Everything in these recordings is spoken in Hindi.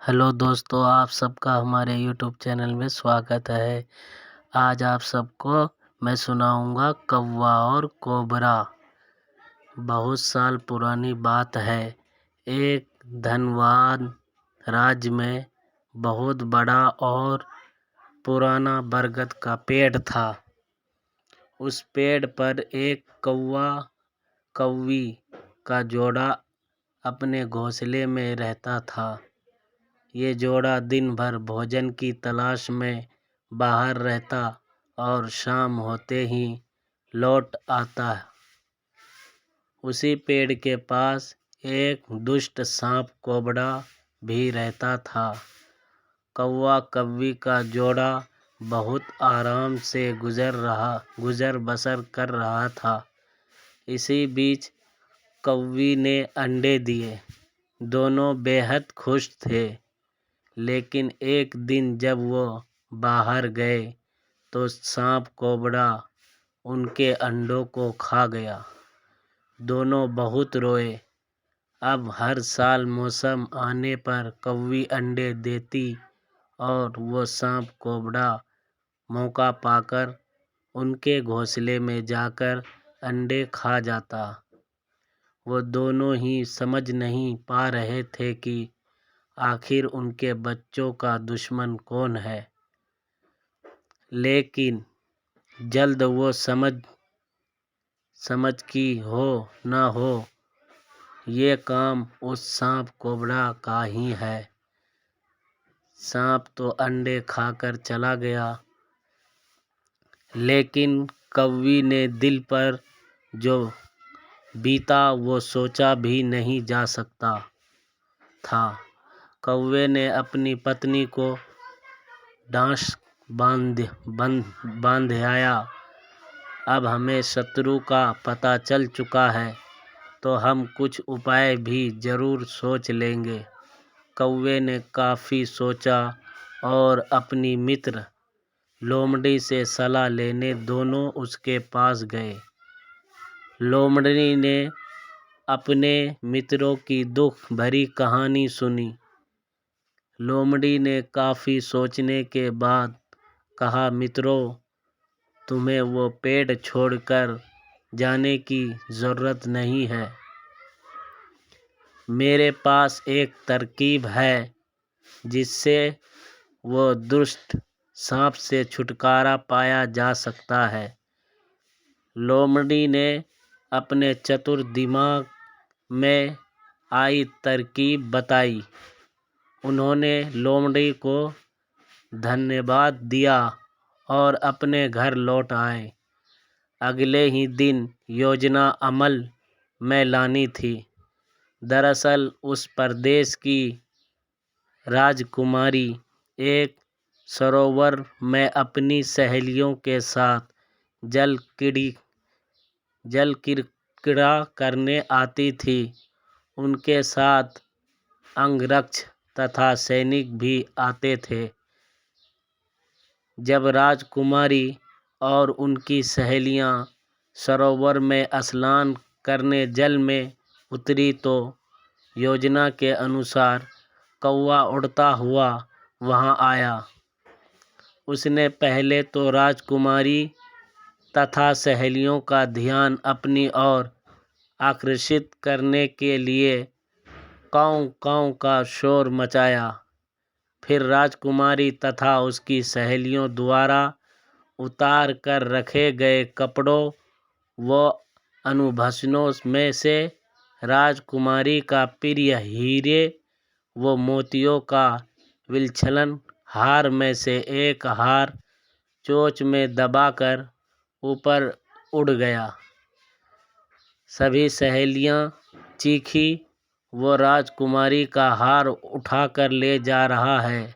हेलो दोस्तों, आप सबका हमारे यूट्यूब चैनल में स्वागत है। आज आप सबको मैं सुनाऊंगा कौवा और कोबरा। बहुत साल पुरानी बात है। एक धनवान राज्य में बहुत बड़ा और पुराना बरगद का पेड़ था। उस पेड़ पर एक कौवा कौवी का जोड़ा अपने घोंसले में रहता था। ये जोड़ा दिन भर भोजन की तलाश में बाहर रहता और शाम होते ही लौट आता। उसी पेड़ के पास एक दुष्ट सांप कोबरा भी रहता था। कौवा कौवी का जोड़ा बहुत आराम से गुजर बसर कर रहा था। इसी बीच कौवी ने अंडे दिए। दोनों बेहद खुश थे। लेकिन एक दिन जब वो बाहर गए तो सांप कोबरा उनके अंडों को खा गया। दोनों बहुत रोए। अब हर साल मौसम आने पर कौवी अंडे देती और वो सांप कोबरा मौका पाकर उनके घोंसले में जाकर अंडे खा जाता। वो दोनों ही समझ नहीं पा रहे थे कि आखिर उनके बच्चों का दुश्मन कौन है। लेकिन जल्द वो समझ की हो न हो, ये काम उस सांप कोबरा का ही है। सांप तो अंडे खाकर चला गया, लेकिन कौवी ने दिल पर जो बीता वो सोचा भी नहीं जा सकता था। कौवे ने अपनी पत्नी को डांस बांधाया। अब हमें शत्रु का पता चल चुका है तो हम कुछ उपाय भी जरूर सोच लेंगे। कौवे ने काफ़ी सोचा और अपनी मित्र लोमड़ी से सलाह लेने दोनों उसके पास गए। लोमड़ी ने अपने मित्रों की दुख भरी कहानी सुनी। लोमड़ी ने काफ़ी सोचने के बाद कहा, मित्रों, तुम्हें वो पेड़ छोड़कर जाने की ज़रूरत नहीं है। मेरे पास एक तरकीब है जिससे वो दुष्ट सांप से छुटकारा पाया जा सकता है। लोमड़ी ने अपने चतुर दिमाग में आई तरकीब बताई। उन्होंने लोमड़ी को धन्यवाद दिया और अपने घर लौट आए। अगले ही दिन योजना अमल में लानी थी। दरअसल उस प्रदेश की राजकुमारी एक सरोवर में अपनी सहेलियों के साथ जल क्रीड़ा करने आती थी। उनके साथ अंगरक्षक तथा सैनिक भी आते थे। जब राजकुमारी और उनकी सहेलियां सरोवर में स्नान करने जल में उतरी तो योजना के अनुसार कौवा उड़ता हुआ वहां आया। उसने पहले तो राजकुमारी तथा सहेलियों का ध्यान अपनी ओर आकर्षित करने के लिए काऊ काऊ का शोर मचाया। फिर राजकुमारी तथा उसकी सहेलियों द्वारा उतार कर रखे गए कपड़ों व आभूषणों में से राजकुमारी का प्रिय हीरे व मोतियों का विलक्षण हार में से एक हार चोंच में दबाकर ऊपर उड़ गया। सभी सहेलियां चीखी, वो राजकुमारी का हार उठाकर ले जा रहा है।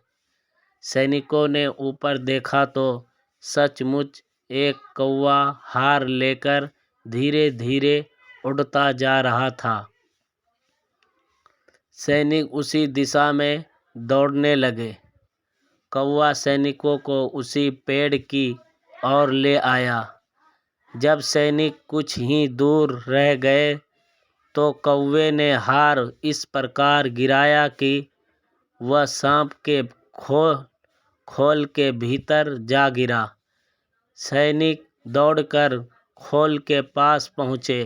सैनिकों ने ऊपर देखा तो सचमुच एक कौवा हार लेकर धीरे धीरे उड़ता जा रहा था। सैनिक उसी दिशा में दौड़ने लगे। कौवा सैनिकों को उसी पेड़ की ओर ले आया। जब सैनिक कुछ ही दूर रह गए तो कौवे ने हार इस प्रकार गिराया कि वह सांप के खोल के भीतर जा गिरा। सैनिक दौड़कर खोल के पास पहुँचे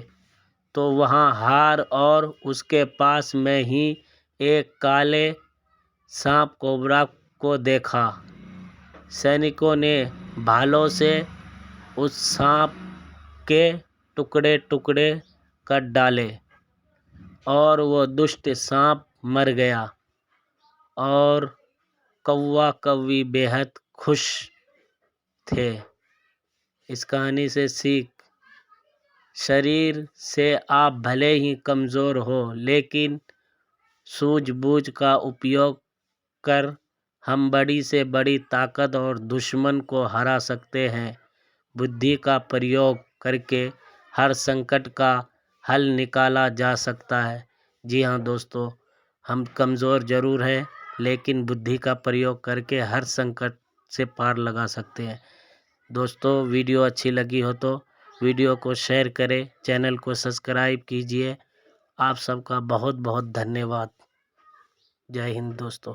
तो वहाँ हार और उसके पास में ही एक काले सांप कोबरा को देखा। सैनिकों ने भालों से उस सांप के टुकड़े टुकड़े कर डाले और वो दुष्ट सांप मर गया और कौवा कौवी बेहद खुश थे। इस कहानी से सीख, शरीर से आप भले ही कमज़ोर हो, लेकिन सूझबूझ का उपयोग कर हम बड़ी से बड़ी ताकत और दुश्मन को हरा सकते हैं। बुद्धि का प्रयोग करके हर संकट का हल निकाला जा सकता है। जी हाँ दोस्तों, हम कमज़ोर ज़रूर हैं, लेकिन बुद्धि का प्रयोग करके हर संकट से पार लगा सकते हैं। दोस्तों, वीडियो अच्छी लगी हो तो वीडियो को शेयर करें, चैनल को सब्सक्राइब कीजिए। आप सबका बहुत बहुत धन्यवाद। जय हिंद दोस्तों।